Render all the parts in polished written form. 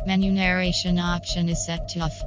Menu narration option is set to off.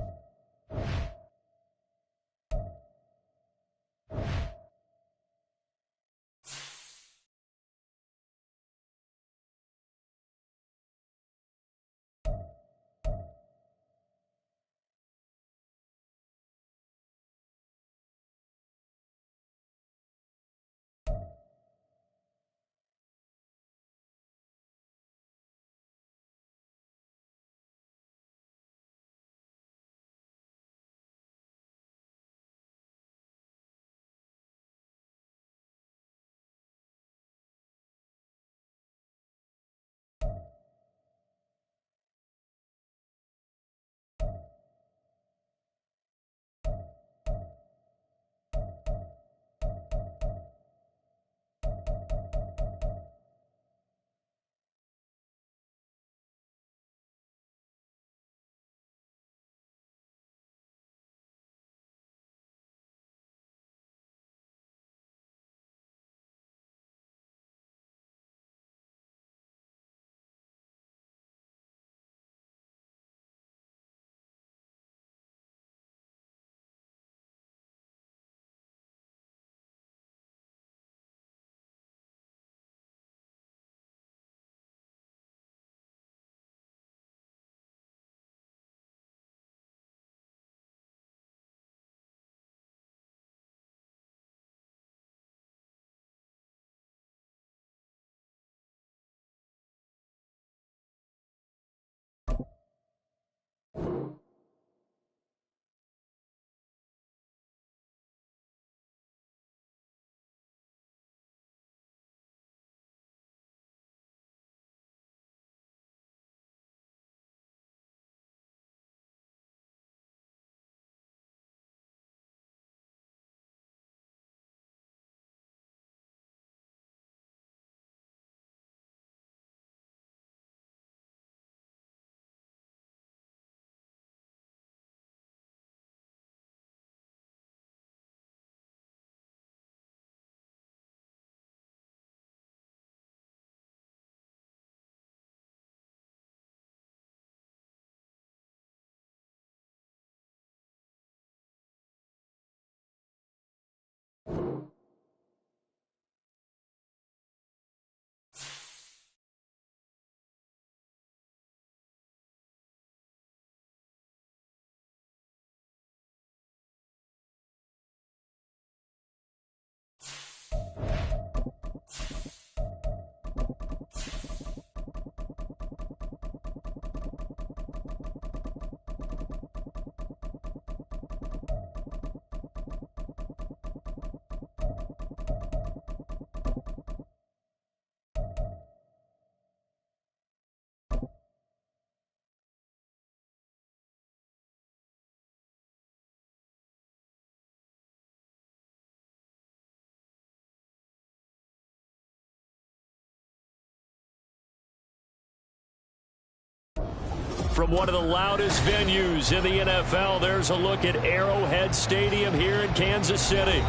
From one of the loudest venues in the NFL, there's a look at Arrowhead Stadium here in Kansas City.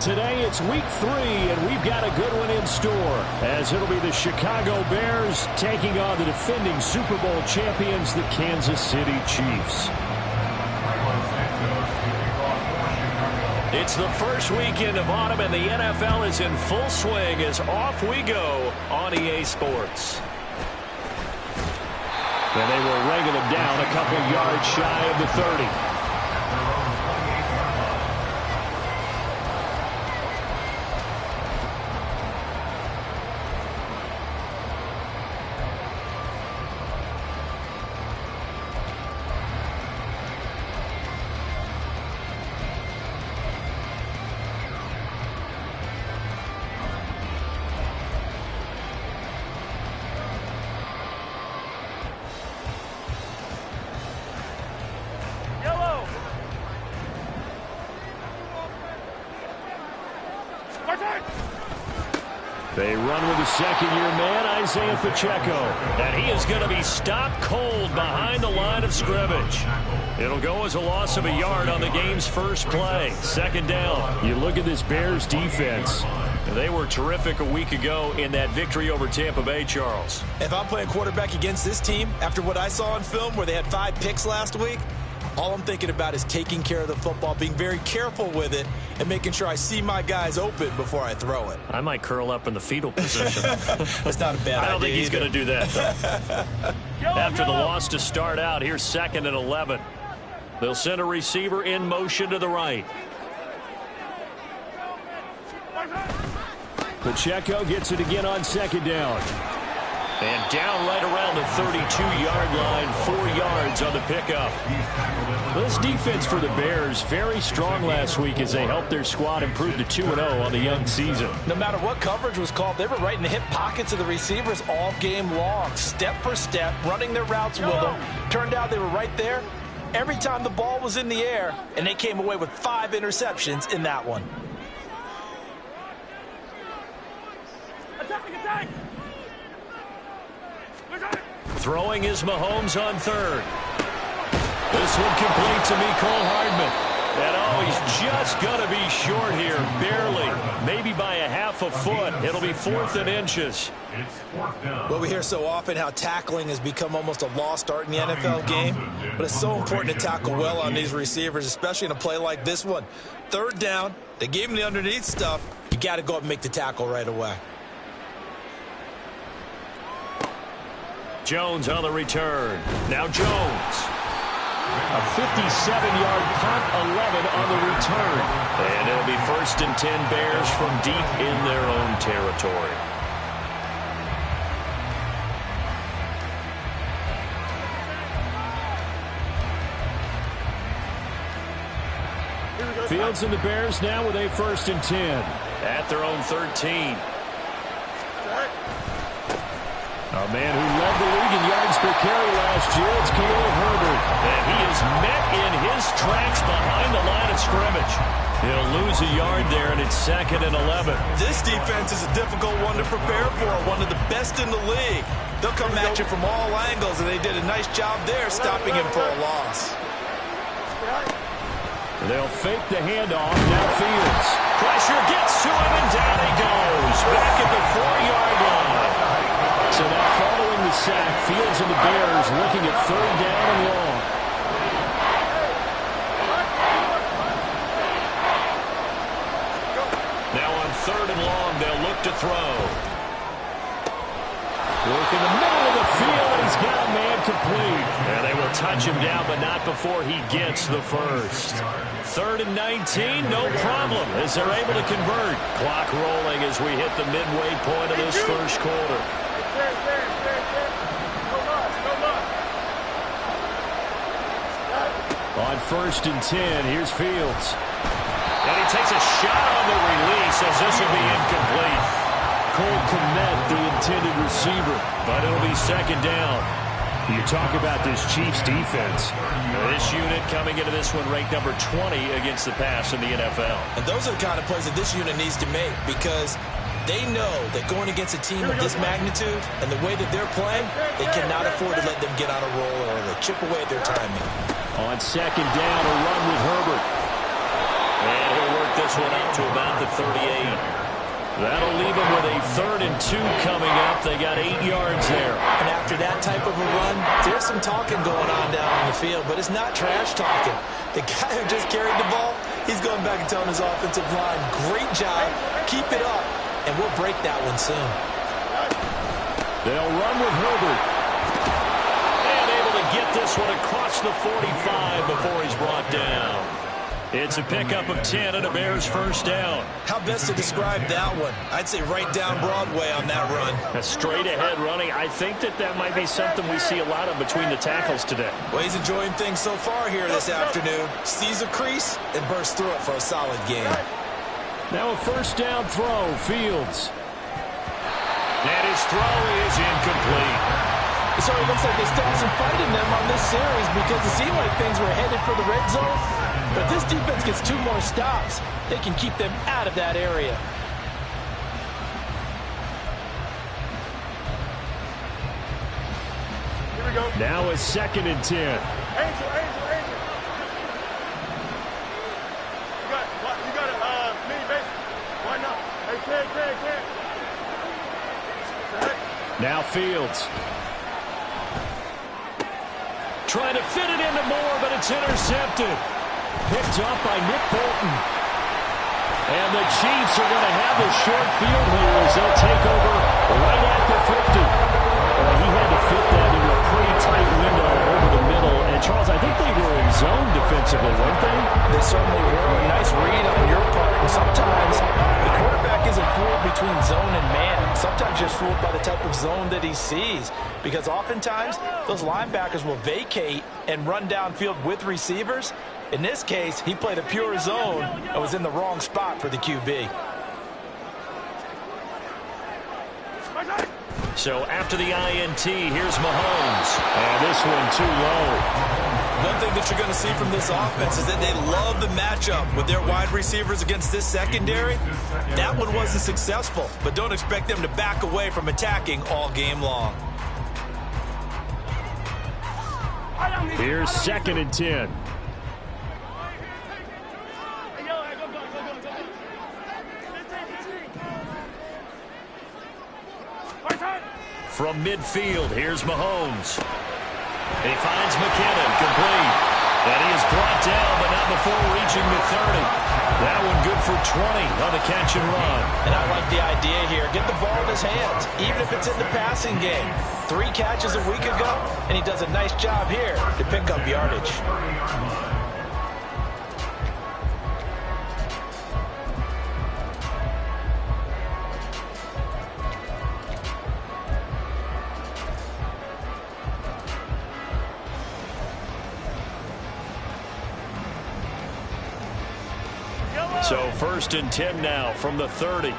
Today it's week 3, and we've got a good one in store, as it'll be the Chicago Bears taking on the defending Super Bowl champions, the Kansas City Chiefs. It's the first weekend of autumn, and the NFL is in full swing as off we go on EA Sports. And they will wrangle them down a couple yards shy of the 30. They run with the second-year man, Isaiah Pacheco. And he is going to be stopped cold behind the line of scrimmage. It'll go as a loss of a yard on the game's first play. Second down. You look at this Bears defense. They were terrific a week ago in that victory over Tampa Bay, Charles. If I'm playing quarterback against this team, after what I saw on film where they had 5 picks last week, all I'm thinking about is taking care of the football, being very careful with it, and making sure I see my guys open before I throw it. I might curl up in the fetal position. That's not a bad idea. I don't think he's going to do that, though. After the loss to start out, here's 2nd and 11. They'll send a receiver in motion to the right. Pacheco gets it again on 2nd down. And down right around the 32-yard line, 4 yards on the pickup. This defense for the Bears, very strong last week as they helped their squad improve to 2-0 on the young season. No matter what coverage was called, they were right in the hip pockets of the receivers all game long, step for step, running their routes with them. Turned out they were right there every time the ball was in the air, and they came away with 5 interceptions in that one. Throwing is Mahomes on 3rd. This one complete to Mecole Hardman. And he's just going to be short here, barely. Maybe by a half a foot. It'll be 4th and inches. Well, we hear so often how tackling has become almost a lost art in the NFL game. But it's so important to tackle well on these receivers, especially in a play like this one. 3rd down, they gave him the underneath stuff. You got to go up and make the tackle right away. Jones on the return. Now Jones. A 57-yard punt, 11 on the return. And it'll be 1st and 10 Bears from deep in their own territory. Fields and the Bears now with a 1st and 10 at their own 13. A man who led the league in yards per carry last year, it's Khalil Herbert. And he is met in his tracks behind the line of scrimmage. He'll lose a yard there, and it's 2nd and 11. This defense is a difficult one to prepare for, one of the best in the league. They'll come at you from all angles, and they did a nice job there stopping him for a loss. They'll fake the handoff. Now Fields. Pressure gets to him, and down he goes. Back at the 4-yard line. So now following the sack, Fields and the Bears looking at 3rd down and long. Now on 3rd and long, they'll look to throw. Work in the middle of the field, and he's got a man complete. And they will touch him down, but not before he gets the first. 3rd and 19, no problem, as they're able to convert. Clock rolling as we hit the midway point of this first quarter. On 1st and 10, here's Fields. And he takes a shot on the release as this will be incomplete. Cole Kmet, the intended receiver, but it'll be 2nd down. You talk about this Chiefs defense. This unit coming into this one ranked number 20 against the pass in the NFL. And those are the kind of plays that this unit needs to make because they know that going against a team of this magnitude and the way that they're playing, they cannot afford to let them get on a roll or chip away at their timing. On 2nd down, a run with Herbert. And he'll work this one up to about the 38. That'll leave them with a 3rd and 2 coming up. They got 8 yards there. And after that type of a run, there's some talking going on down on the field, but it's not trash talking. The guy who just carried the ball, he's going back and telling his offensive line, great job, keep it up, and we'll break that one soon. They'll run with Herbert. And able to get this one across the 45 before he's brought down. It's a pickup of 10 and a Bears 1st down. How best to describe that one? I'd say right down Broadway on that run. A straight ahead running. I think that might be something we see a lot of between the tackles today. Well, he's enjoying things so far here this afternoon. Sees a crease and bursts through it for a solid game. Now a 1st down throw. Fields. And his throw is incomplete. So it looks like they still have some fight in them on this series because it seemed like things were headed for the red zone. But this defense gets 2 more stops. They can keep them out of that area. Here we go. Now a 2nd and 10. Angel. You got it, mini base. Why not? Hey, Ted. Now Fields. Trying to fit it into Moore, but it's intercepted. Picked up by Nick Bolton. And the Chiefs are going to have the short field here as they'll take over right at the 50. He had to fit that into a pretty tight window over the middle. And, Charles, I think they were in zone defensively, weren't they? They certainly were. A nice read on your part. And sometimes the quarterback isn't fooled between zone and man. Sometimes just fooled by the type of zone that he sees. Because oftentimes those linebackers will vacate and run downfield with receivers. In this case, he played a pure zone and was in the wrong spot for the QB. So after the INT, here's Mahomes. And this one too low. One thing that you're going to see from this offense is that they love the matchup with their wide receivers against this secondary. That one wasn't successful, but don't expect them to back away from attacking all game long. Here's 2nd and 10. From midfield, here's Mahomes. He finds McKinnon, complete. And he is brought down, but not before reaching the 30. That one good for 20 on the catch and run. And I like the idea here. Get the ball in his hands, even if it's in the passing game. 3 catches a week ago, and he does a nice job here to pick up yardage. So 1st and 10 now from the 30.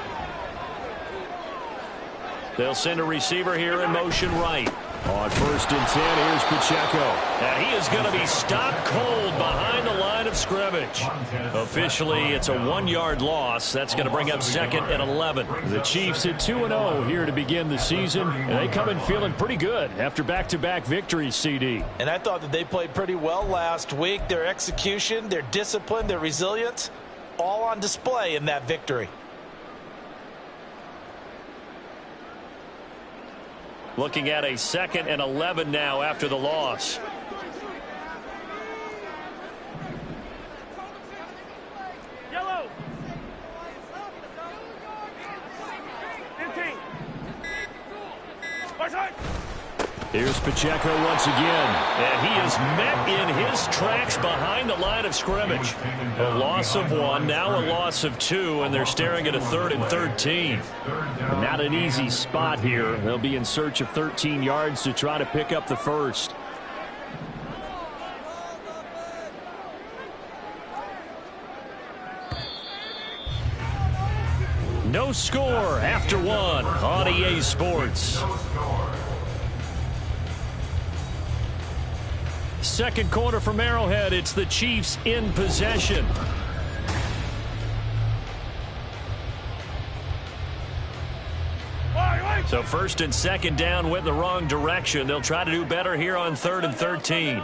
They'll send a receiver here in motion right. On 1st and 10, here's Pacheco. And he is going to be stopped cold behind the line of scrimmage. Officially, it's a 1-yard loss. That's going to bring up 2nd and 11. The Chiefs at 2-0 here to begin the season. And they come in feeling pretty good after back-to-back victories, CD. And I thought that they played pretty well last week. Their execution, their discipline, their resilience, all on display in that victory. Looking at a 2nd and 11 now after the loss. Yellow. 15. Here's Pacheco once again. And he is met in his tracks behind the line of scrimmage. A loss of 1, now a loss of 2, and they're staring at a 3rd and 13. Not an easy spot here. They'll be in search of 13 yards to try to pick up the first. No score after 1 on EA Sports. Second quarter from Arrowhead. It's the Chiefs in possession. So 1st and 2nd down went in the wrong direction. They'll try to do better here on 3rd and 13.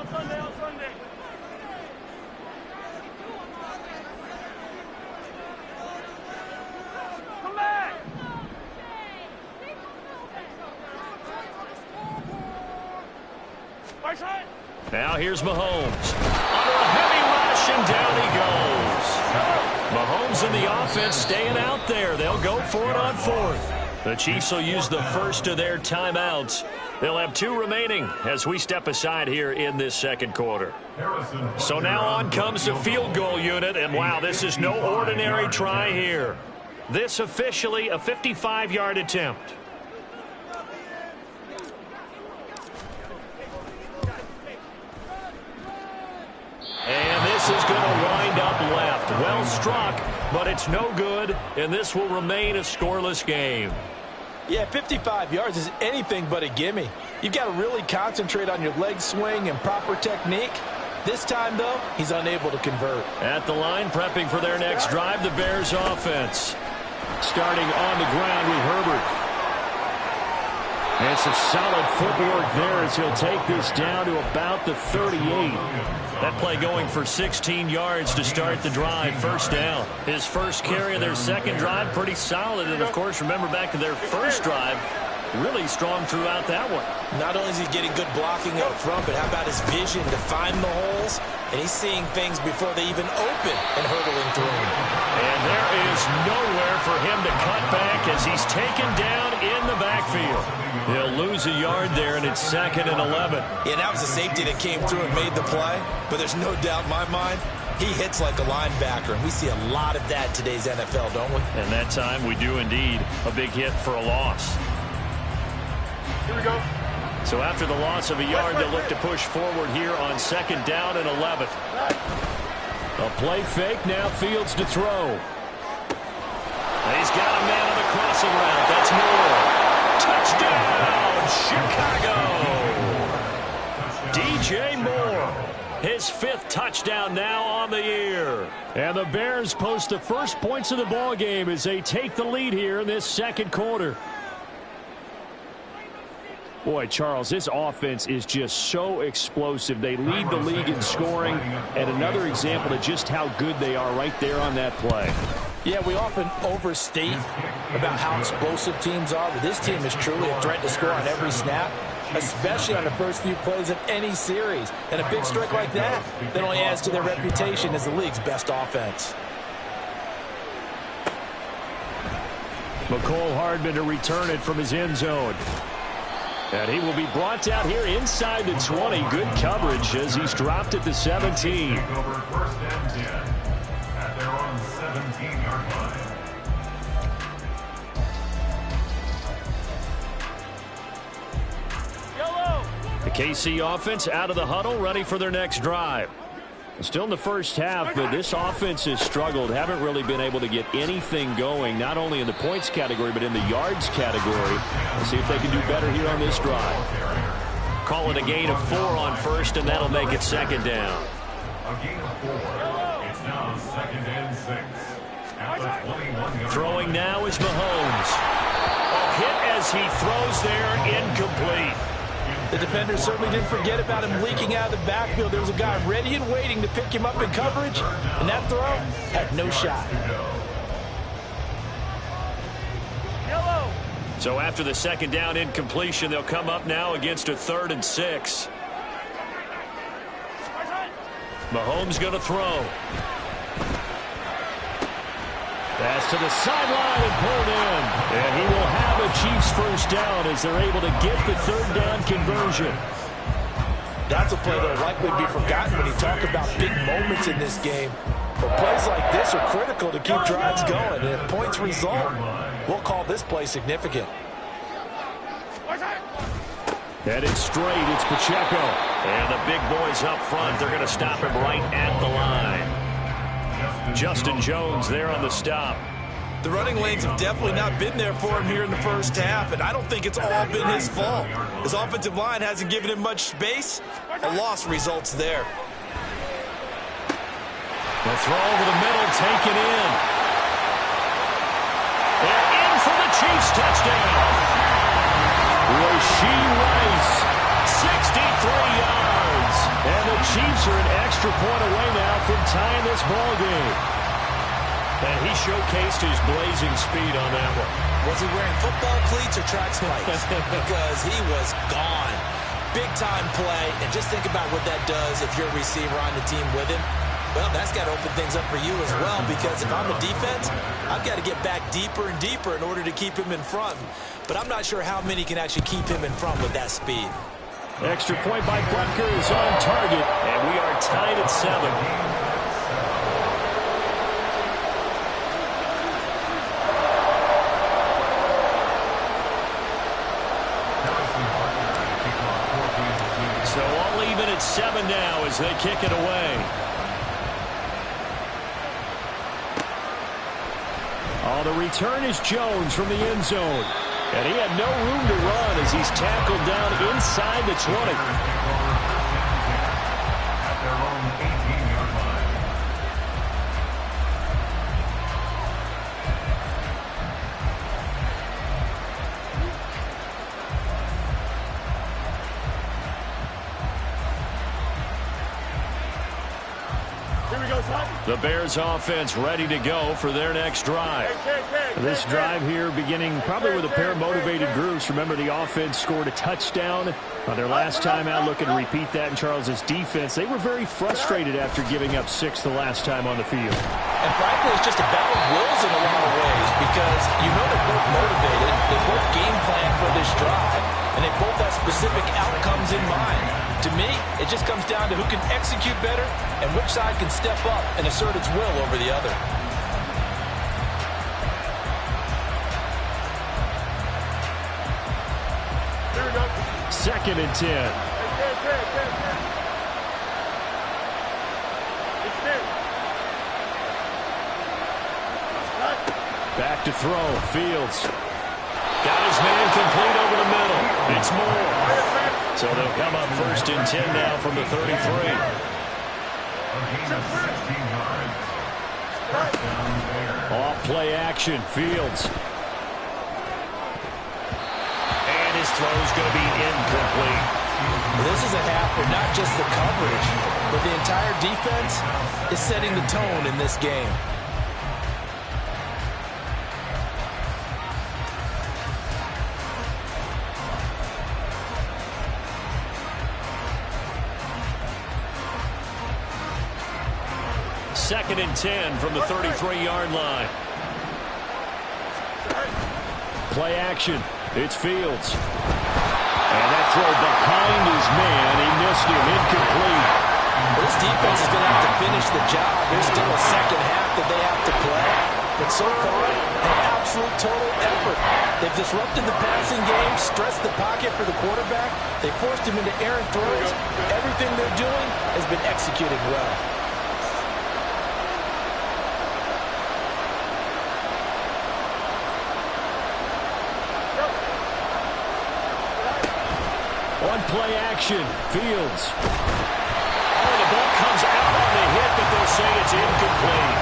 Now here's Mahomes. Under a heavy rush, and down he goes. Mahomes and the offense staying out there. They'll go for it on 4th. The Chiefs will use the first of their timeouts. They'll have 2 remaining as we step aside here in this second quarter. So now on comes the field goal unit, and wow, this is no ordinary try here. This officially a 55-yard attempt. And this is going to wind up left. Well struck, but it's no good, and this will remain a scoreless game. Yeah, 55 yards is anything but a gimme. You've got to really concentrate on your leg swing and proper technique. This time, though, he's unable to convert. At the line, prepping for their next drive, the Bears offense. Starting on the ground with Herbert. And some solid footwork there as he'll take this down to about the 38. That play going for 16 yards to start the drive. First down. His first carry of their second drive, pretty solid. And, of course, remember back to their first drive, really strong throughout that one. Not only is he getting good blocking up front, but how about his vision to find the holes? And he's seeing things before they even open and hurdling through them. And there is nowhere for him to cut back as he's taken down in the backfield. He'll lose a yard there, and it's 2nd and 11. Yeah, that was a safety that came through and made the play. But there's no doubt in my mind, he hits like a linebacker. And we see a lot of that in today's NFL, don't we? And that time we do indeed. A big hit for a loss. Here we go. So after the loss of a yard, they'll look to push forward here on 2nd down and 11. A play fake, now Fields to throw. And he's got a man on the crossing route. That's Nola. Touchdown, Chicago! DJ Moore, his 5th touchdown now on the year. And the Bears post the first points of the ball game as they take the lead here in this 2nd quarter. Boy, Charles, this offense is just so explosive. They lead the league in scoring, and another example of just how good they are right there on that play. Yeah, we often overstate about how explosive teams are, but this team is truly a threat to score on every snap, especially on the first few plays of any series. And a big strike like that only adds to their reputation as the league's best offense. McCole Hardman to return it from his end zone. And he will be brought out here inside the 20. Good coverage as he's dropped at the 17. The KC offense out of the huddle, ready for their next drive. Still in the first half, but this offense has struggled. Haven't really been able to get anything going, not only in the points category, but in the yards category. We'll see if they can do better here on this drive. Call it a gain of 4 on 1st, and that'll make it 2nd down. A gain of 4. It's now 2nd and 6. At the 21-yard. Throwing now is Mahomes. A hit as he throws there, incomplete. The defender certainly didn't forget about him leaking out of the backfield. There was a guy ready and waiting to pick him up in coverage, and that throw had no shot. Yellow. So after the 2nd down incompletion, they'll come up now against a 3rd and 6. Mahomes going to throw. Pass to the sideline and pulled in. And he will have a Chiefs first down as they're able to get the 3rd down conversion. That's a play that will likely be forgotten when you talk about big moments in this game. But plays like this are critical to keep drives going. And if points result, we'll call this play significant. And it's straight. It's Pacheco. And the big boys up front, they're going to stop him right at the line. Justin Jones there on the stop. The running lanes have definitely not been there for him here in the first half, and I don't think it's all been his fault. His offensive line hasn't given him much space. A loss results there. The throw over the middle, taken in. And in for the Chiefs touchdown. Rashee Rice, 63 yards. And the Chiefs are an extra point away now from tying this ball game. And he showcased his blazing speed on that one. Was he wearing football cleats or track spikes? Because he was gone. Big-time play, and just think about what that does if you're a receiver on the team with him. Well, that's got to open things up for you as well, because if I'm a defense, I've got to get back deeper and deeper in order to keep him in front. But I'm not sure how many can actually keep him in front with that speed. Extra point by Butker is on target, and we are tied at 7. So all even at 7 now as they kick it away. Oh, the return is Jones from the end zone. And he had no room to run as he's tackled down inside the 20. At their own 18-yard line. Here we go, son. The Bears offense ready to go for their next drive. This drive here beginning probably with a pair of motivated groups. Remember, the offense scored a touchdown on their last time out. Looking to repeat that in Charles's defense. They were very frustrated after giving up 6 the last time on the field. And frankly, it's just a battle of wills in a lot of ways because you know they're both motivated. They both game plan for this drive, and they both have specific outcomes in mind. To me, it just comes down to who can execute better and which side can step up and assert its will over the other. Here we go. 2nd and 10. Back to throw. Fields. Got his man complete over the middle. It's Moore. So they'll come up 1st and 10 now from the 33. A gain of 16 yards. First down there. Off play action. Fields. And his throw's going to be incomplete. This is a half where not just the coverage, but the entire defense is setting the tone in this game. Second and 10 from the 33-yard line. Play action. It's Fields. And that throw behind his man. He missed him. Incomplete. This defense is going to have to finish the job. There's still a second half that they have to play. But so far, an absolute total effort. They've disrupted the passing game, stressed the pocket for the quarterback. They forced him into errant throws. Everything they're doing has been executed well. On play action, Fields. Oh, the ball comes out on the hit, but they'll say it's incomplete.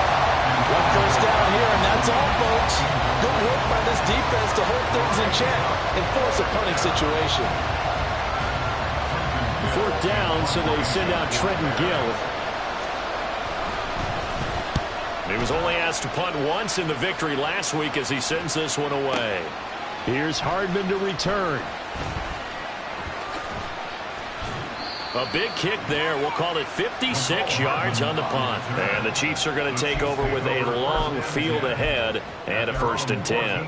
One first down here, and that's all, folks. Good work by this defense to hold things in check and force a punting situation. 4th down, so they send out Trenton Gill. He was only asked to punt once in the victory last week as he sends this one away. Here's Hardman to return. A big kick there. We'll call it 56 yards on the punt. And the Chiefs are going to take over with a long field ahead and a 1st and 10.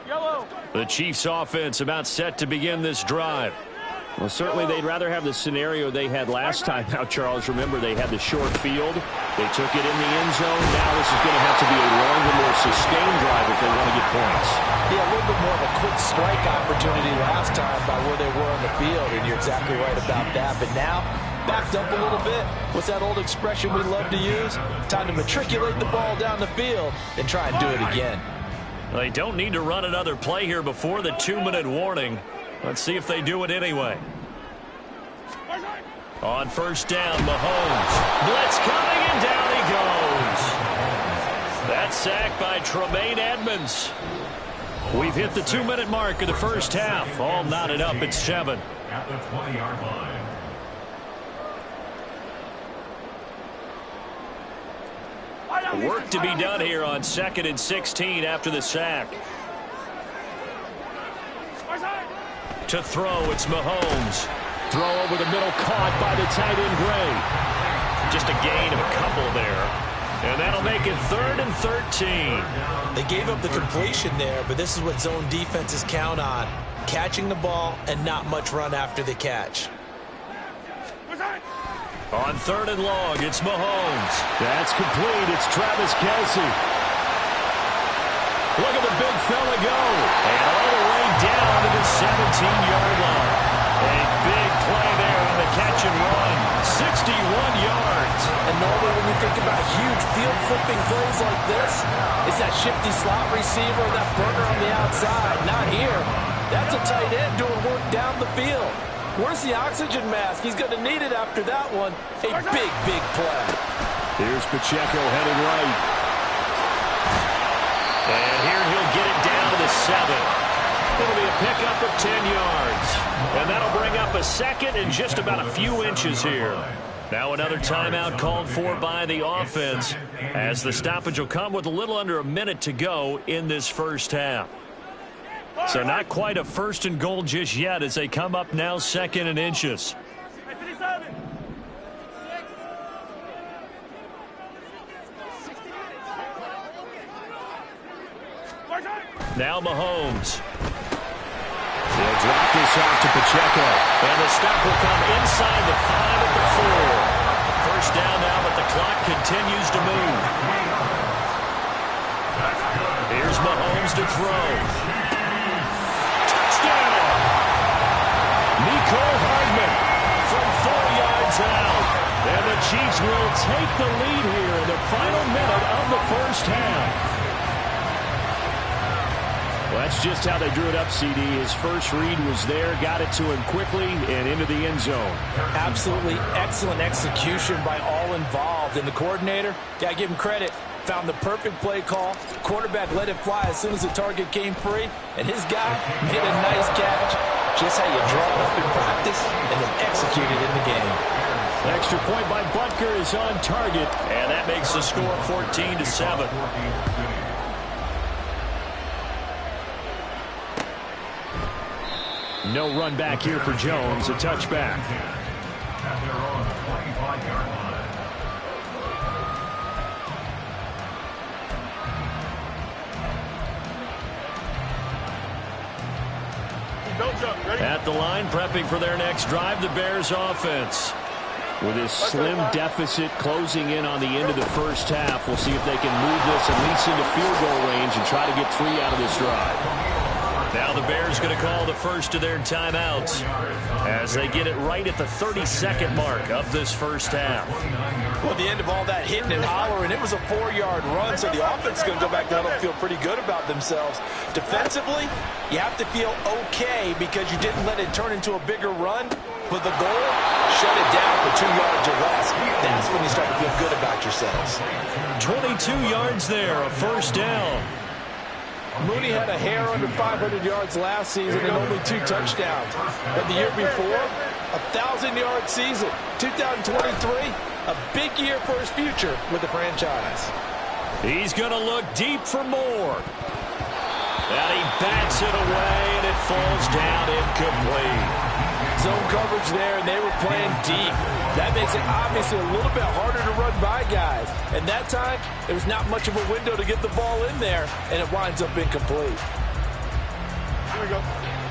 Yellow. The Chiefs offense about set to begin this drive. Well, certainly they'd rather have the scenario they had last time. Now, Charles, remember, they had the short field. They took it in the end zone. Now this is going to have to be a longer, more sustained drive if they want to get points. Yeah, a little bit more of a quick strike opportunity last time by where they were on the field, and you're exactly right about that. But now, backed up a little bit. What's that old expression we love to use? Time to matriculate the ball down the field and try and do it again. They don't need to run another play here before the 2-minute warning. Let's see if they do it anyway. On 1st down, Mahomes. Blitz coming, and down he goes. That sack by Tremaine Edmonds. We've hit the 2-minute mark of the first half. All knotted up at 7. At the 20-yard line. Work to be done here on 2nd and 16 after the sack. To throw, it's Mahomes. Throw over the middle, caught by the tight end Gray. Just a gain of a couple there. And that'll make it 3rd and 13. They gave up the completion there, but this is what zone defenses count on. Catching the ball and not much run after the catch. On 3rd and long, it's Mahomes. That's complete. It's Travis Kelce. Look at the big fella go. And all the way down to the 17-yard line. A big play there on the catch and run. 61 yards. And normally when you think about huge field-flipping plays like this, it's that shifty slot receiver, that burner on the outside. Not here. That's a tight end doing work down the field. Where's the oxygen mask? He's going to need it after that one. A big, big play. Here's Pacheco headed right. It'll be a pickup of 10 yards. And that'll bring up a second and just about a few inches here. Now another timeout called for by the offense, as the stoppage will come with a little under a minute to go in this first half. So not quite a first and goal just yet as they come up now second and inches. Now Mahomes. They'll drop this off to Pacheco. And the stop will come inside the 5 at the 4. First down now, but the clock continues to move. Here's Mahomes to throw. Touchdown! Mecole Hardman from 4 yards out. And the Chiefs will take the lead here in the final minute of the first half. Well, that's just how they drew it up, CD. His first read was there, got it to him quickly, and into the end zone. Absolutely excellent execution by all involved. And the coordinator, got to give him credit, found the perfect play call. Quarterback let it fly as soon as the target came free, and his guy made a nice catch. Just how you draw it up in practice and then execute it in the game. Extra point by Butker is on target, and that makes the score 14-7. No run back here for Jones, a touchback. At their own 25-yard line. Don't jump. Ready? At the line, prepping for their next drive, the Bears offense. With this slim deficit closing in on the end of the first half, we'll see if they can move this at least into field goal range and try to get 3 out of this drive. Now the Bears going to call the first of their timeouts as they get it right at the 32nd mark of this first half. Well, at the end of all that hitting and hollering, it was a 4-yard run, so the offense is going to go back down and feel pretty good about themselves. Defensively, you have to feel okay because you didn't let it turn into a bigger run. But the goal, shut it down for 2 yards or less. That's when you start to feel good about yourselves. 22 yards there, a first down. Mooney had a hair under 500 yards last season and only 2 touchdowns. But the year before, 1,000-yard season. 2023, a big year for his future with the franchise. He's going to look deep for more. And he bats it away, and it falls down incomplete. Zone coverage there, and they were playing deep. That makes it obviously a little bit harder to run by guys. And that time, there was not much of a window to get the ball in there, and it winds up incomplete. Here we go.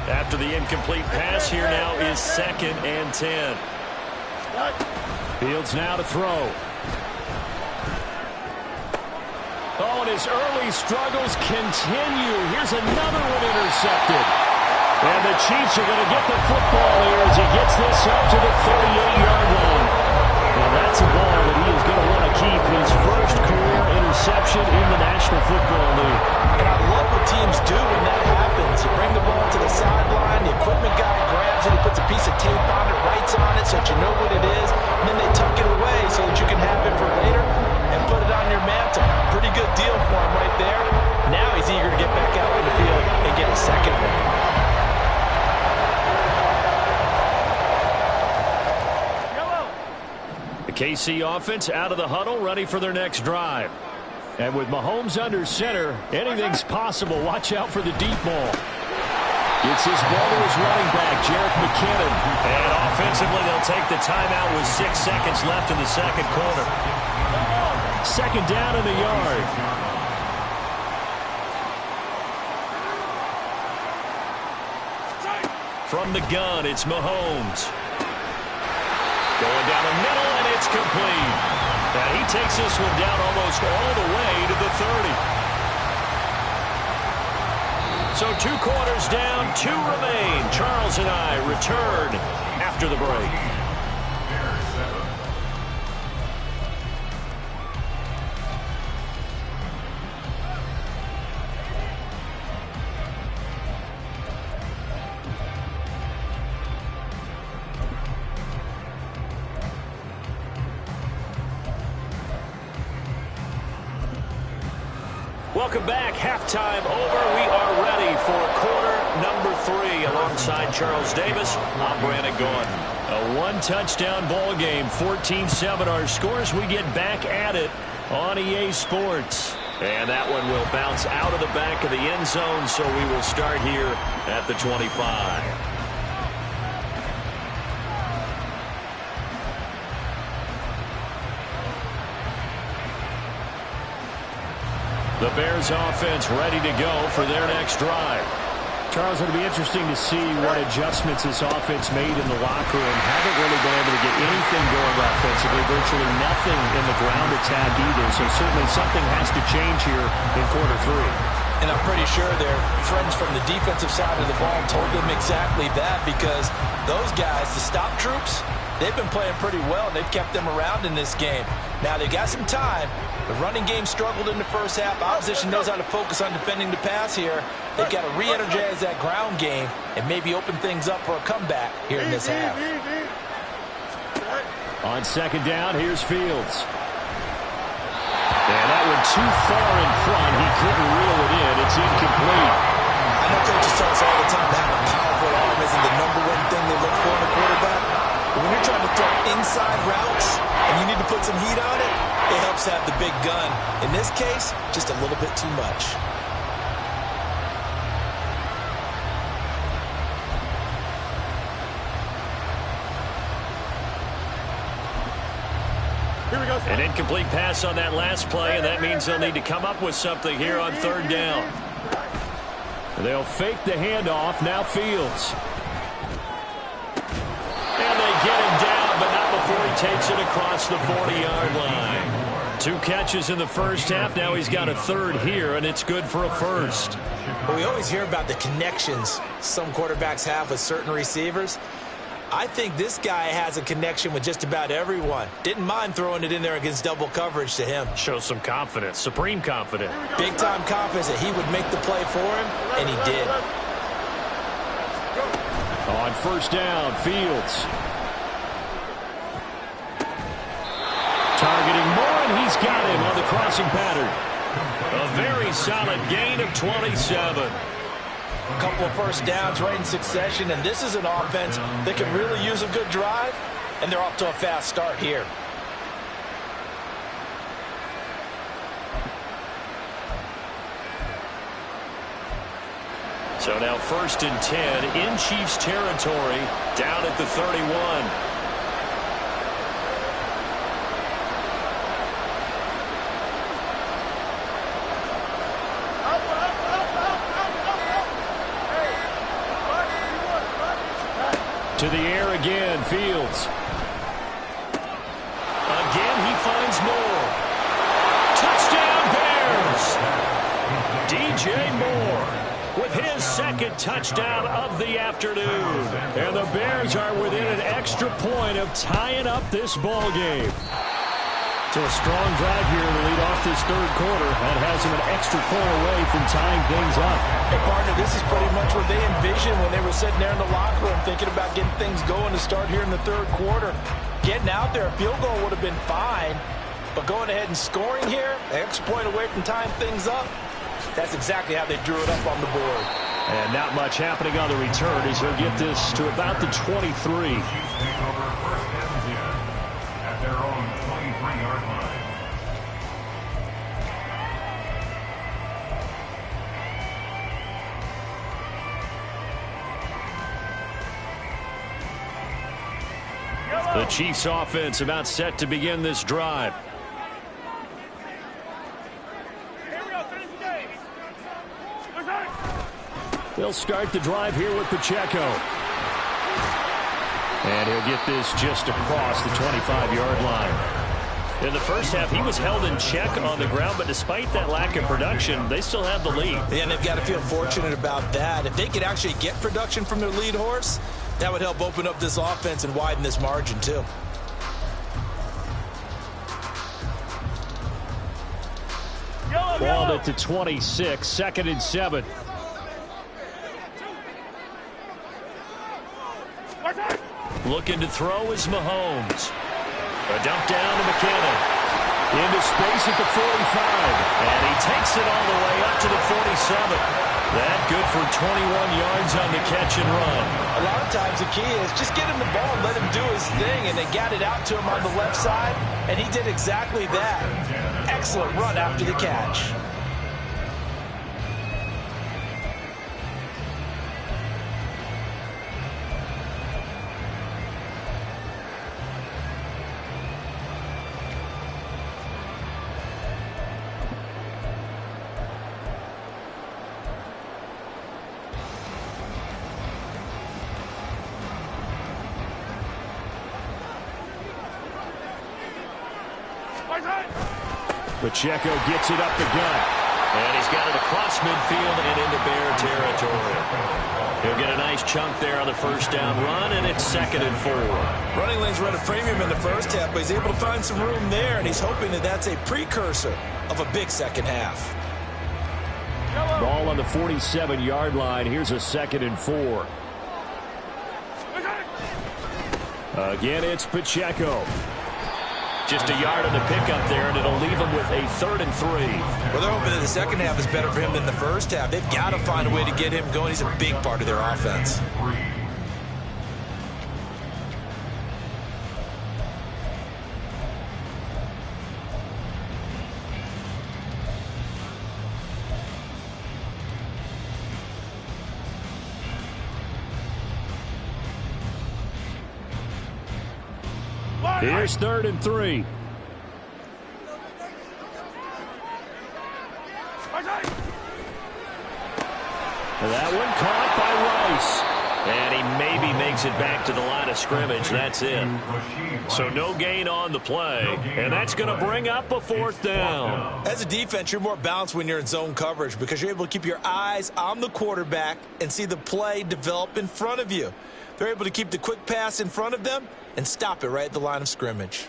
After the incomplete pass, here now is 2nd and 10. Fields now to throw. Oh, and his early struggles continue. Here's another one intercepted. And the Chiefs are going to get the football here as he gets this up to the 38-yard line. And that's a ball that he is going to want to keep, his first career interception in the National Football League. And I love what teams do when that happens. You bring the ball to the sideline, the equipment guy grabs it, he puts a piece of tape on it, writes on it so that you know what it is, and then they tuck it away so that you can have it for later and put it on your mantle. Pretty good deal for him right there. Now he's eager to get back out on the field and get a second one. KC offense out of the huddle, ready for their next drive. And with Mahomes under center, anything's possible. Watch out for the deep ball. It's his ball to his running back, Jerick McKinnon. And offensively, they'll take the timeout with 6 seconds left in the second quarter. Second down in the yard. From the gun, it's Mahomes. Going down the middle, and it's complete. And he takes this one down almost all the way to the 30. So 2 quarters down, 2 remain. Charles and I return after the break. Welcome back. Halftime over. We are ready for quarter number 3. Alongside Charles Davis, I'm Brandon Gordon. A one-touchdown ball game, 14-7 our scores. We get back at it on EA Sports. And that one will bounce out of the back of the end zone, so we will start here at the 25. The Bears offense ready to go for their next drive. Charles, it'll be interesting to see what adjustments this offense made in the locker room. Haven't really been able to get anything going offensively. Virtually nothing in the ground attack either. So certainly something has to change here in quarter 3. And I'm pretty sure their friends from the defensive side of the ball told them exactly that, because those guys, the stop troops, they've been playing pretty well, and they've kept them around in this game. Now, they got some time. The running game struggled in the first half. Opposition knows how to focus on defending the pass here. They've got to re-energize that ground game and maybe open things up for a comeback here in this half. On second down, here's Fields. And that one too far in front. He couldn't reel it in. It's incomplete. I know coaches tell us all the time that having a powerful arm isn't the #1 thing they look for in a quarterback. But when you're trying to throw inside routes and you need to put some heat on it, it helps have the big gun. In this case, just a little bit too much. Here we go. An incomplete pass on that last play, and that means they'll need to come up with something here on third down. They'll fake the handoff. Now Fields. And they get him down, but not before he takes it across the 40-yard line. 2 catches in the first half. Now he's got a third here, and it's good for a first. Well, we always hear about the connections some quarterbacks have with certain receivers. I think this guy has a connection with just about everyone. Didn't mind throwing it in there against double coverage to him. Shows some confidence, supreme confidence. Big-time confidence that he would make the play for him, and he did. On first down, Fields. Targeting Moore, and he's got him on the crossing pattern. A very solid gain of 27. A couple of first downs right in succession, and this is an offense that can really use a good drive, and they're off to a fast start here. So now 1st and 10 in Chiefs territory, down at the 31. To the air again, Fields. Again, he finds Moore. Touchdown, Bears! DJ Moore with his second touchdown of the afternoon. And the Bears are within an extra point of tying up this ball game. So a strong drive here to lead off this third quarter. That has him an extra point away from tying things up. Hey, partner, this is pretty much what they envisioned when they were sitting there in the locker room thinking about getting things going to start here in the third quarter. Getting out there, a field goal would have been fine, but going ahead and scoring here, an extra point away from tying things up, that's exactly how they drew it up on the board. And not much happening on the return as he'll get this to about the 23. At their own 23-yard line. The Chiefs offense about set to begin this drive. They'll start the drive here with Pacheco. And he'll get this just across the 25-yard line. In the first half, he was held in check on the ground, but despite that lack of production, they still have the lead. Yeah, and they've got to feel fortunate about that. If they could actually get production from their lead horse, that would help open up this offense and widen this margin, too. Balled it to 26, 2nd and 7. Looking to throw is Mahomes. A dump down to McKinnon. Into space at the 45. And he takes it all the way up to the 47. That good for 21 yards on the catch and run. A lot of times the key is just get him the ball and let him do his thing, and they got it out to him on the left side, and he did exactly that. Excellent run after the catch. Pacheco gets it up the gut. And he's got it across midfield and into Bear territory. He'll get a nice chunk there on the first down run, and it's 2nd and 4. Running lanes run a premium in the first half, but he's able to find some room there, and he's hoping that that's a precursor of a big second half. Ball on the 47-yard line. Here's a 2nd and 4. Again, it's Pacheco. Just a yard on the pickup there, and it'll leave him with a 3rd and 3. Well, they're hoping that the second half is better for him than the first half. They've got to find a way to get him going. He's a big part of their offense. Here's 3rd and 3. That one caught by Rice. And he maybe makes it back to the line of scrimmage. That's it. So no gain on the play. And that's going to bring up a 4th down. As a defense, you're more balanced when you're in zone coverage because you're able to keep your eyes on the quarterback and see the play develop in front of you. They're able to keep the quick pass in front of them and stop it right at the line of scrimmage.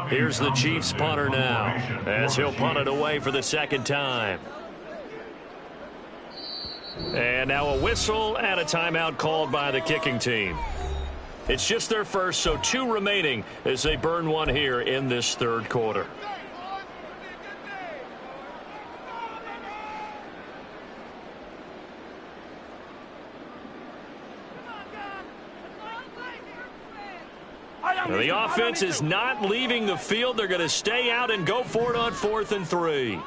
Here's the Chiefs punter now as he'll punt it away for the 2nd time. And now a whistle and a timeout called by the kicking team. It's just their first, so 2 remaining as they burn one here in this 3rd quarter. Now, the offense is not leaving the field. They're going to stay out and go for it on 4th and 3.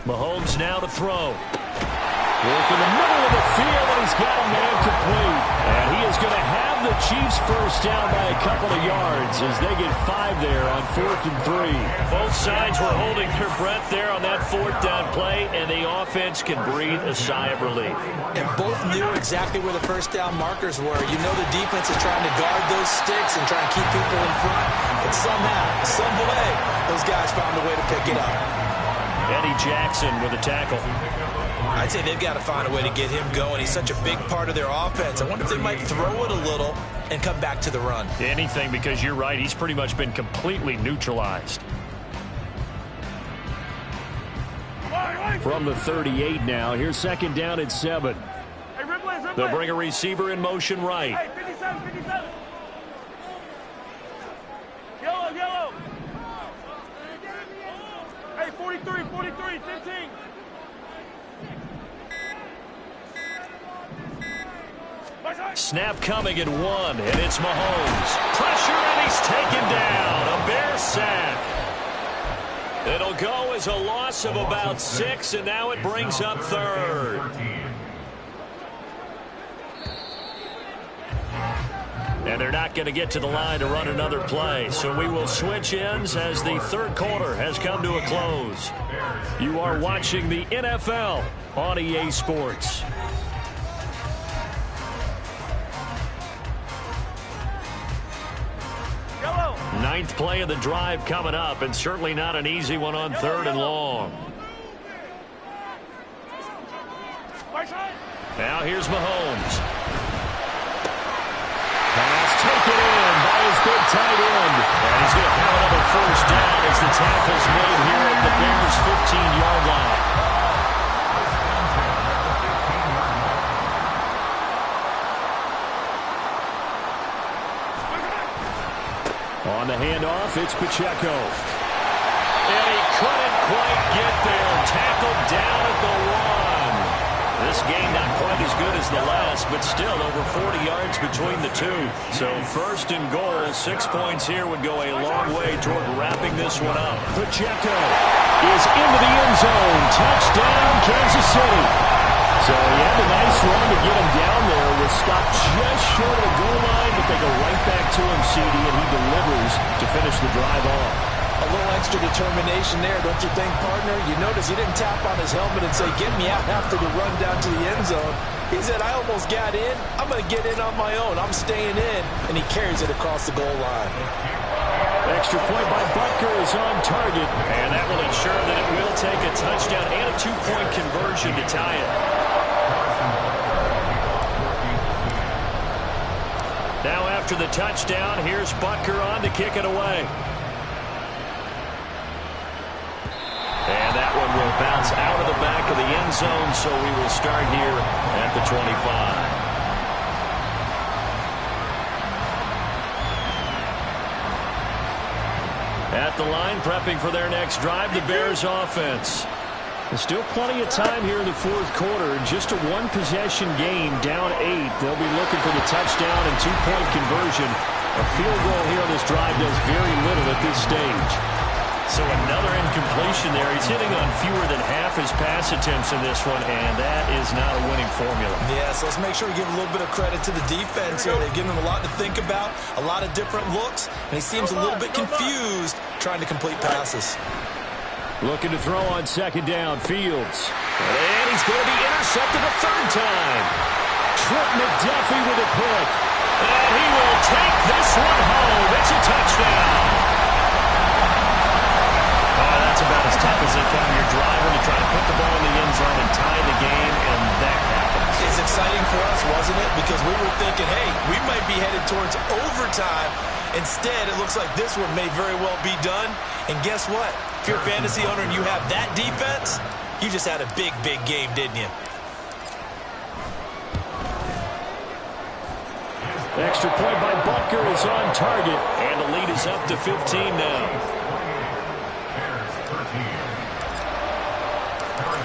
Mahomes now to throw. Work in the middle of the field, and he's got a man complete. And he is going to have the Chiefs first down by a couple of yards as they get 5 there on 4th and 3. Both sides were holding their breath there on that 4th down play, and the offense can breathe a sigh of relief. And both knew exactly where the first down markers were. You know the defense is trying to guard those sticks and try and keep people in front. But somehow, some way, those guys found a way to pick it up. Eddie Jackson with a tackle. I'd say they've got to find a way to get him going. He's such a big part of their offense. I wonder if they might throw it a little and come back to the run. Anything, because you're right. He's pretty much been completely neutralized. From the 38 now. Here's 2nd down and 7. They'll bring a receiver in motion right. Hey, 57, 57. Yellow. Hey, 43, 15. Snap coming at 1, and it's Mahomes. Pressure, and he's taken down. A Bear sack. It'll go as a loss of about 6, and now it brings up 3rd. And they're not going to get to the line to run another play. So we will switch ends as the 3rd quarter has come to a close. You are watching the NFL on EA Sports. Ninth play of the drive coming up, and certainly not an easy one on 3rd and long. Now here's Mahomes. Pass taken in by his big tight end. And he's going to have another first down as the tackle's made here at the Bears' 15-yard line. On the handoff, it's Pacheco. And he couldn't quite get there. Tackled down at the 1. This game not quite as good as the last, but still over 40 yards between the two. So first and goal, 6 points here would go a long way toward wrapping this one up. Pacheco is into the end zone. Touchdown, Kansas City. So he had a nice run to get him down there. Was stopped just short of the goal line, but they go right back to him, CD, and he delivers to finish the drive off. A little extra determination there, don't you think, partner? You notice he didn't tap on his helmet and say, get me out after the run down to the end zone. He said, I almost got in. I'm going to get in on my own. I'm staying in. And he carries it across the goal line. Extra point by Butker is on target. And that will ensure that it will take a touchdown and a 2-point conversion to tie it. Now after the touchdown, here's Butker on to kick it away. And that one will bounce out of the back of the end zone, so we will start here at the 25. At the line, prepping for their next drive, the Bears offense. There's still plenty of time here in the fourth quarter. Just a one-possession game, down 8. They'll be looking for the touchdown and 2-point conversion. A field goal here on this drive does very little at this stage. So another incompletion there. He's hitting on fewer than half his pass attempts in this one, and that is not a winning formula. Yeah, so let's make sure we give a little bit of credit to the defense here. They've given him a lot to think about, a lot of different looks, and he seems a little bit confused trying to complete passes. Looking to throw on second down, Fields. And he's going to be intercepted a third time. Trent McDuffie with a pick. And he will take this one home. It's a touchdown. That's about as tough as they come. You're driving to try to put the ball in the end zone and tie the game, and that happens. It's exciting for us, wasn't it? Because we were thinking, hey, we might be headed towards overtime. Instead, it looks like this one may very well be done. And guess what? If you're a fantasy owner and you have that defense, you just had a big, big game, didn't you? Extra point by Butker is on target, and the lead is up to 15 now.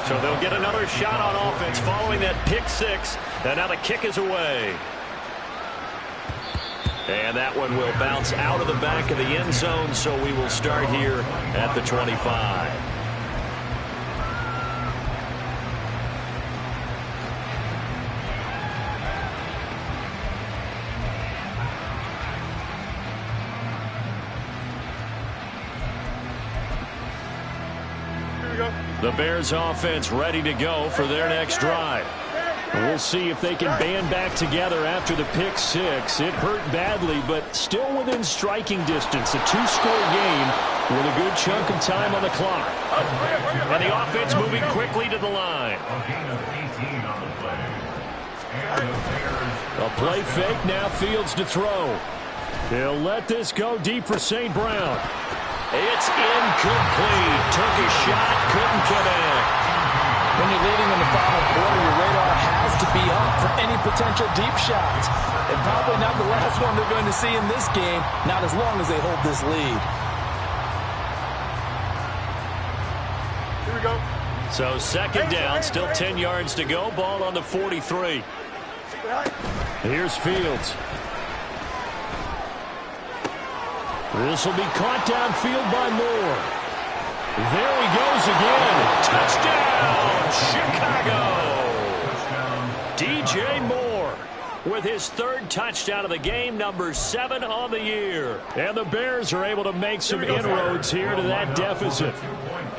So they'll get another shot on offense following that pick 6. And now the kick is away. And that one will bounce out of the back of the end zone, so we will start here at the 25. The Bears offense ready to go for their next drive. We'll see if they can band back together after the pick 6. It hurt badly, but still within striking distance. A 2-score game with a good chunk of time on the clock. And the offense moving quickly to the line. A play fake, now Fields to throw. He'll let this go deep for St. Brown. It's incomplete. Took a shot, couldn't connect. When you're leading in the final quarter, your radar has to be up for any potential deep shots. And probably not the last one they're going to see in this game, not as long as they hold this lead. Here we go. So second down, still 10 yards to go. Ball on the 43. Here's Fields. This will be caught downfield by Moore. There he goes again. Touchdown, Chicago. DJ Moore with his 3rd touchdown of the game, number 7 on the year. And the Bears are able to make some inroads here to that deficit.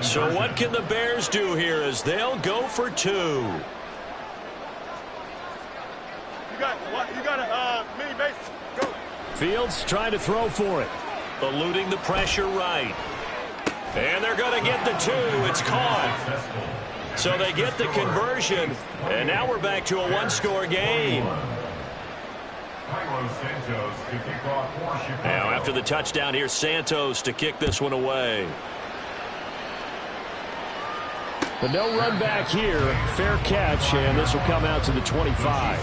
So what can the Bears do here as they'll go for 2? You got a mini base. Go. Fields trying to throw for it. Eluding the pressure right. And they're going to get the 2. It's caught. So they get the conversion. And now we're back to a 1-score game. Now after the touchdown, here's Santos to kick this one away. But no run back here. Fair catch, and this will come out to the 25.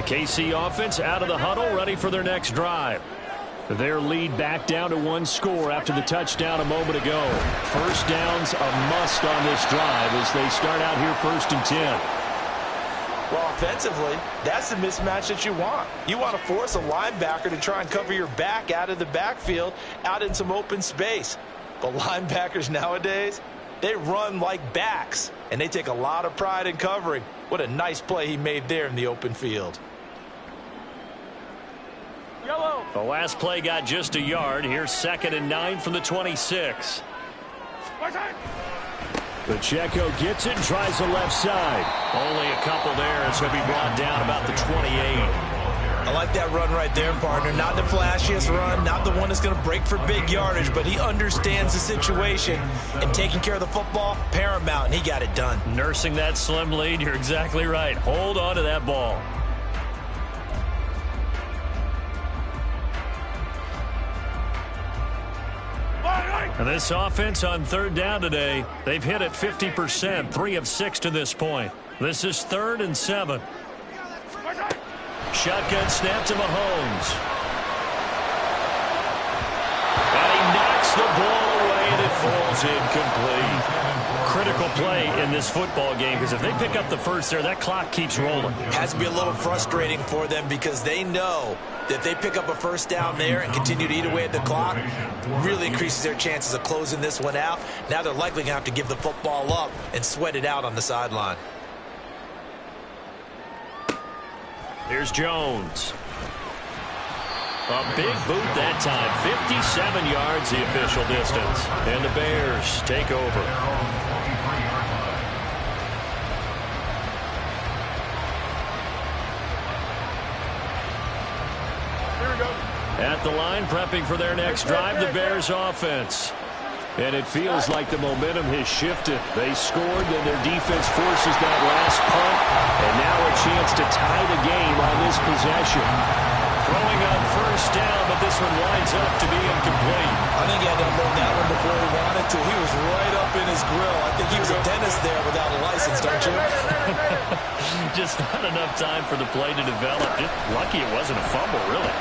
KC offense out of the huddle, ready for their next drive. Their lead back down to one score after the touchdown a moment ago. First down's a must on this drive as they start out here 1st and 10. Well, offensively, that's the mismatch that you want. You want to force a linebacker to try and cover your back out of the backfield, out in some open space. But linebackers nowadays, they run like backs, and they take a lot of pride in covering. What a nice play he made there in the open field. The last play got just a yard. Here's 2nd and 9 from the 26. Pacheco gets it and tries the left side. Only a couple there as he'll be brought down about the 28. I like that run right there, partner. Not the flashiest run, not the one that's going to break for big yardage, but he understands the situation, and taking care of the football, paramount, and he got it done. Nursing that slim lead, you're exactly right. Hold on to that ball. And this offense on 3rd down today, they've hit it 50%, 3 of 6 to this point. This is 3rd and 7. Shotgun snap to Mahomes. And he knocks the ball away, and it falls incomplete. Critical play in this football game, because if they pick up the first there, that clock keeps rolling. Has to be a little frustrating for them because they know that if they pick up a first down there and continue to eat away at the clock, really increases their chances of closing this one out. Now they're likely going to have to give the football up and sweat it out on the sideline. Here's Jones. A big boot that time. 57 yards the official distance. And the Bears take over. At the line, prepping for their next drive, the Bears offense. And it feels like the momentum has shifted. They scored, then their defense forces that last punt. And now a chance to tie the game on this possession. Throwing on first down, but this one winds up to be incomplete. I think he had to unload that one before he wanted to. He was right up in his grill. I think he was a dentist there without a license, don't you? Just not enough time for the play to develop. Just lucky it wasn't a fumble, really.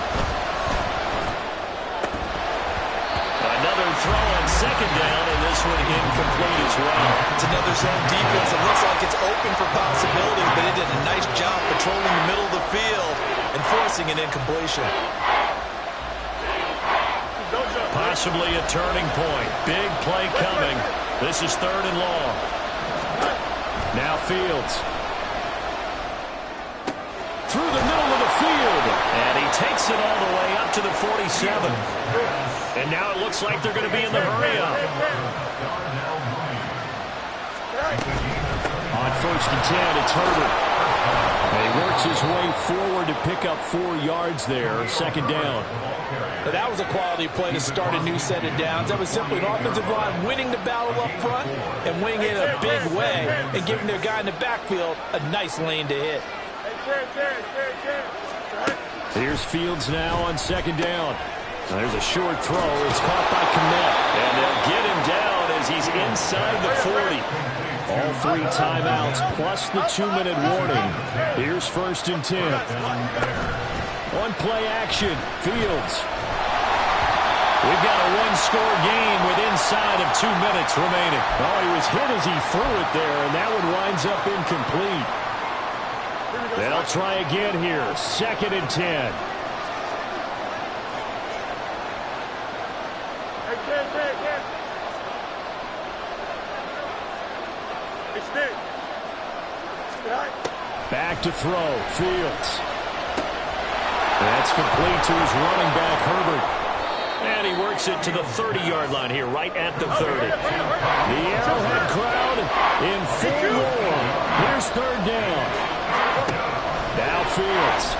Another throw on 2nd down, and this one incomplete as well. It's another zone defense. It looks like it's open for possibilities, but it did a nice job patrolling the middle of the field and forcing an incompletion. Possibly a turning point. Big play coming. This is 3rd and long. Now Fields. Through the middle of the field. And he takes it all the way up to the 47. And now it looks like they're going to be in the hurry-up. On 1st and 10, it's Herbert. And he works his way forward to pick up 4 yards there. 2nd down. But that was a quality play to start a new set of downs. That was simply an offensive line winning the battle up front and winning it in a big way and giving their guy in the backfield a nice lane to hit. Here's Fields now on 2nd down. There's a short throw. It's caught by Kmet. And they'll get him down as he's inside the 40. All 3 timeouts plus the 2-minute warning. Here's 1st and 10. On play action, Fields. We've got a one-score game with inside of 2 minutes remaining. Oh, he was hit as he threw it there, and that one winds up incomplete. They'll try again here. 2nd and 10. Back to throw. Fields. That's complete to his running back, Herbert. And he works it to the 30-yard line here, right at the 30. The Arrowhead crowd in full roar. Here's third down. Now Fields.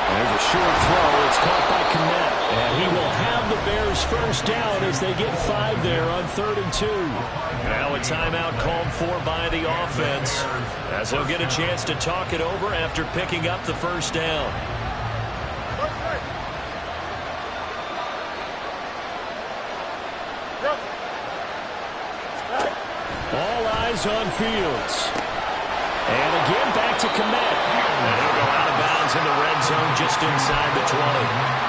There's a short throw. It's caught by Kmet. And he will have the Bears first down as they get 5 there on 3rd and 2. Now a timeout called for by the offense as they'll get a chance to talk it over after picking up the first down. All eyes on Fields. And again back to Kmet. And he'll go out of bounds in the red zone just inside the 20.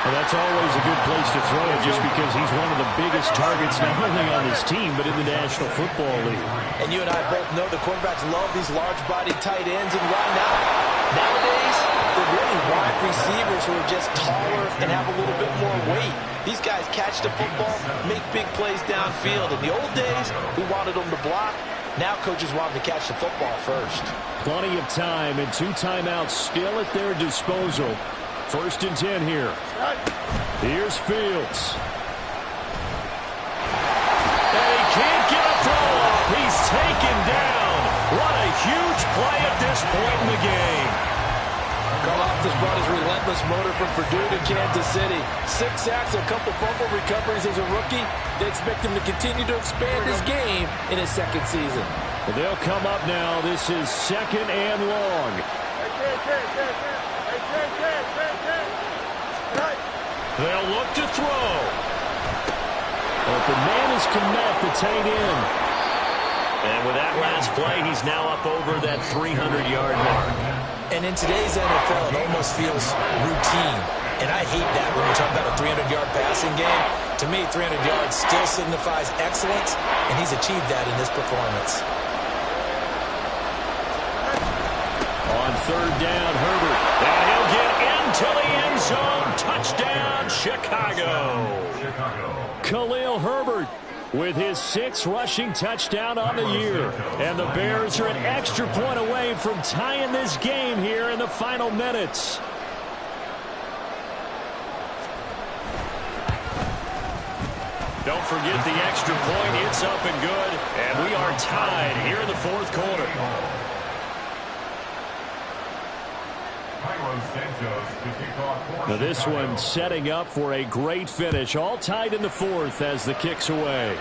Well, that's always a good place to throw it just because he's one of the biggest targets not only on his team but in the National Football League. And you and I both know the quarterbacks love these large-bodied tight ends, and why not? Nowadays, they're really wide receivers who are just taller and have a little bit more weight. These guys catch the football, make big plays downfield. In the old days, we wanted them to block. Now coaches want them to catch the football first. Plenty of time and 2 timeouts still at their disposal. 1st and 10 here. Here's Fields. And he can't get a throw off. He's taken down. What a huge play at this point in the game. Karlaftis brought his relentless motor from Purdue to Kansas City. 6 sacks, a couple fumble recoveries as a rookie. They expect him to continue to expand his game in his 2nd season. Well, they'll come up now. This is 2nd and long. They'll look to throw. Open man is Kmet, the tight end. And with that last play, he's now up over that 300-yard mark. And in today's NFL, it almost feels routine. And I hate that when we're talking about a 300-yard passing game. To me, 300 yards still signifies excellence, and he's achieved that in this performance. On 3rd down, Herbert. And he'll get into the end zone. Touchdown, Chicago. Khalil Herbert with his 6th rushing touchdown on the year. And the Bears are an extra point away from tying this game here in the final minutes. Don't forget the extra point. It's up and good. And we are tied here in the 4th quarter. Now this one setting up for a great finish. All tied in the 4th as the kick's away.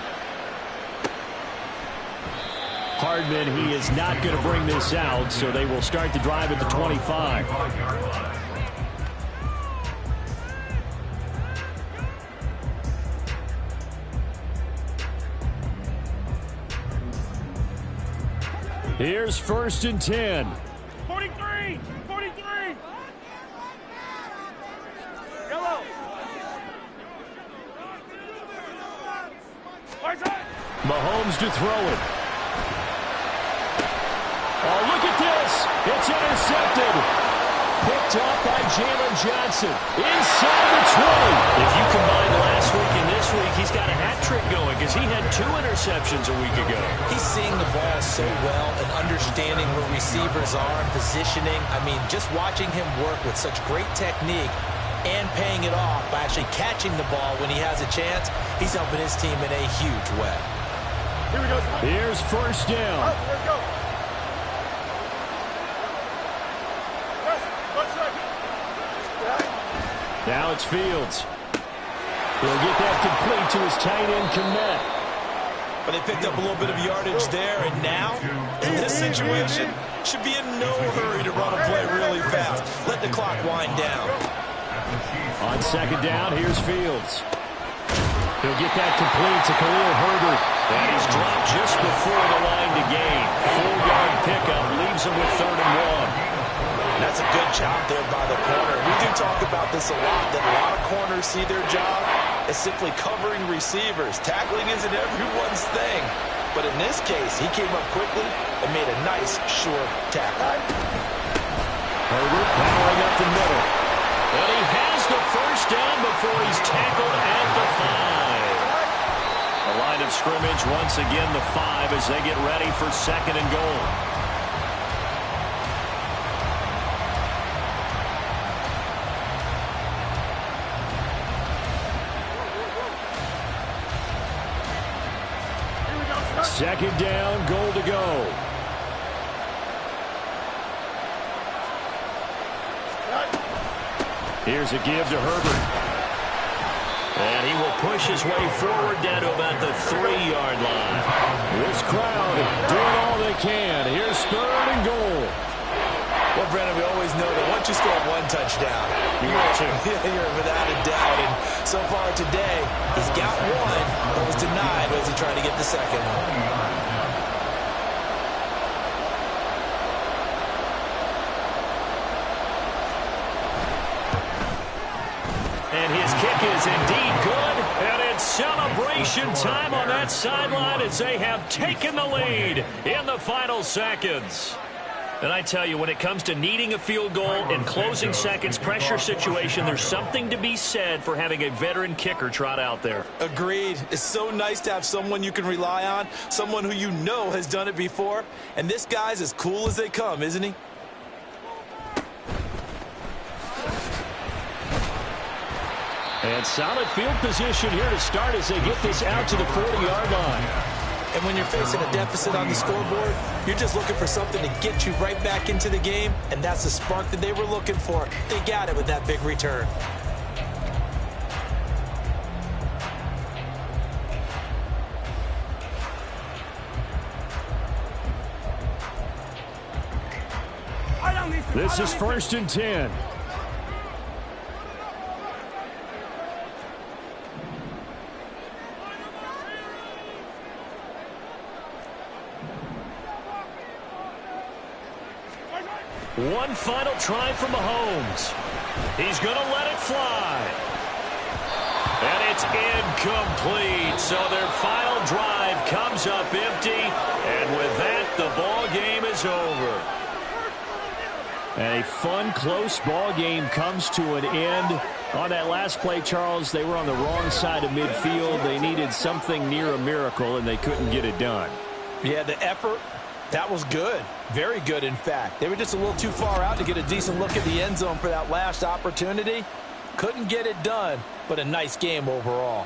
Hardman, he is not going to bring this out, so they will start the drive at the 25. Here's 1st and 10. 43! 43! Yellow! Mahomes to throw it. Oh, look at this. It's intercepted. Picked off by Jalen Johnson. Inside the 20. If you combine last week and this week, he's got a hat trick going because he had 2 interceptions a week ago. He's seeing the ball so well and understanding where receivers are and positioning. I mean, just watching him work with such great technique and paying it off by actually catching the ball when he has a chance, he's helping his team in a huge way. Here we go. Here's 1st down. Let's go. Now it's Fields. He'll get that complete to his tight end, Kmet. But they picked up a little bit of yardage there, and now, in this situation, should be in no hurry to run a play really fast. Let the clock wind down. On 2nd down, here's Fields. He'll get that complete to Khalil Herbert. And he's dropped just before the line to gain. 4-yard pickup leaves him with 3rd and 1. That's a good job there by the corner. We do talk about this a lot, that a lot of corners see their job as simply covering receivers. Tackling isn't everyone's thing. But in this case, he came up quickly and made a nice, short tackle. Herbert powering up the middle. And he has the first down before he's tackled at the 5. The line of scrimmage once again the 5 as they get ready for 2nd and goal. Second down, goal to go. Here's a give to Herbert. And he will push his way forward down to about the 3-yard line. This crowd doing all they can. Here's 3rd and goal. Well, Brennan, we always know that once you score one touchdown, you're without a doubt. And so far today, he's got one, but was denied as he tried to get the second one. And his kick is indeed good. And it's celebration time on that sideline as they have taken the lead in the final seconds. And I tell you, when it comes to needing a field goal in closing seconds, pressure situation, there's something to be said for having a veteran kicker trot out there. Agreed. It's so nice to have someone you can rely on, someone who you know has done it before. And this guy's as cool as they come, isn't he? And solid field position here to start as they get this out to the 40-yard line. And when you're facing a deficit on the scoreboard, you're just looking for something to get you right back into the game, and that's the spark that they were looking for. They got it with that big return. This is 1st and 10. One final try from Mahomes. He's going to let it fly. And it's incomplete. So their final drive comes up empty. And with that, the ball game is over. And a fun, close ball game comes to an end. On that last play, Charles, they were on the wrong side of midfield. They needed something near a miracle, and they couldn't get it done. Yeah, the effort, that was good. Very good, in fact. They were just a little too far out to get a decent look at the end zone for that last opportunity. Couldn't get it done, but a nice game overall.